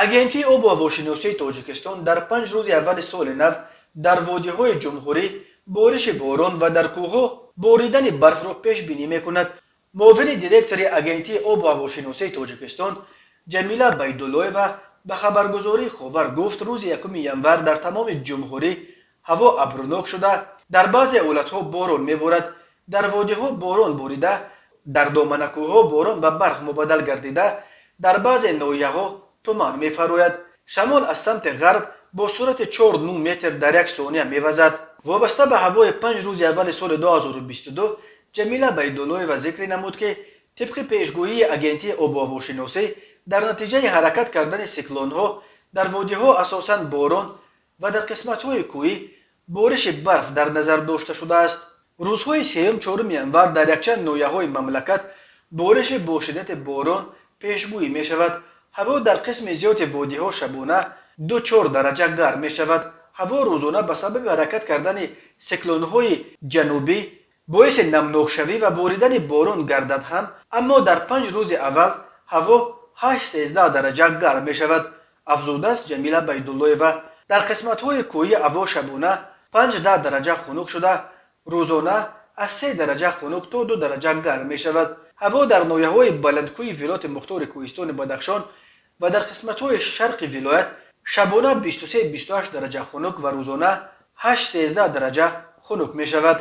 агентии обу ҳавошиносии тоҷикистон дар 5 рӯзи аввали соли нав дар водиҳои ҷумҳурӣ бориши борон ва дар кӯҳҳо боридани барфро пешбинӣ мекунад. муовини директори агентии обу ҳавошиносии тоҷикистон ҷамила байдуллоева ба хабаргузории ховар гуфт рӯзи 1 январ дар тамоми ҷумҳурӣ ҳаво абрунок шуда дар баъзе ҳолатҳо борон меборад. дар водиҳо борон борида, дар доманакӯҳо борон ба барф мубаддал гардида, дар баъзе ноҳияҳо туман мефарояд. шамол аз самти ғарб бо суръати 4-9 метр дар як сония мевазад. вобаста ба ҳавои 5 рӯзи аввали соли 2022 ҷамила байдуллоева зикрӣ намуд ки тибқи пешгӯии агентии обуҳавошиносӣ дар натиҷаи ҳаракат кардани циклонҳо дар водиҳо асосан борон ва дар қисматҳои кӯҳӣ бориши барф дар назар дошта шудааст. рӯзҳои 3-4 январ дар якчанд ноҳияҳои мамлакат бориши бо шиддати борон пешгӯӣ мешавад. ҳаво дар қисми зиёди водиҳо шабона 2-4 дараҷа гарм мешавад. ҳаво рӯзона ба сабаби ҳаракат кардани циклонҳои ҷанубӣ боиси намнокшавӣ ва боридани борон гардад ҳам, аммо дар 5 рӯзи аввал ҳаво 8-13 дараҷа гарм мешавад, афзудааст ҷамила байдуллоева. дар қисматҳои кӯҳӣ ҳаво шабона 5-10 дараҷа хунук шуда, рӯзона аз 3 дараҷа хунук то 2 дараҷа гарм мешавад. ҳаво дар ноҳияҳои баландкӯҳи вилояти мухтори кӯҳистони Бадахшон ва дар қисматҳои шарқи вилоят шабона 23-28 дараҷа хунук ва рӯзона 8-13 дараҷа хунук мешавад.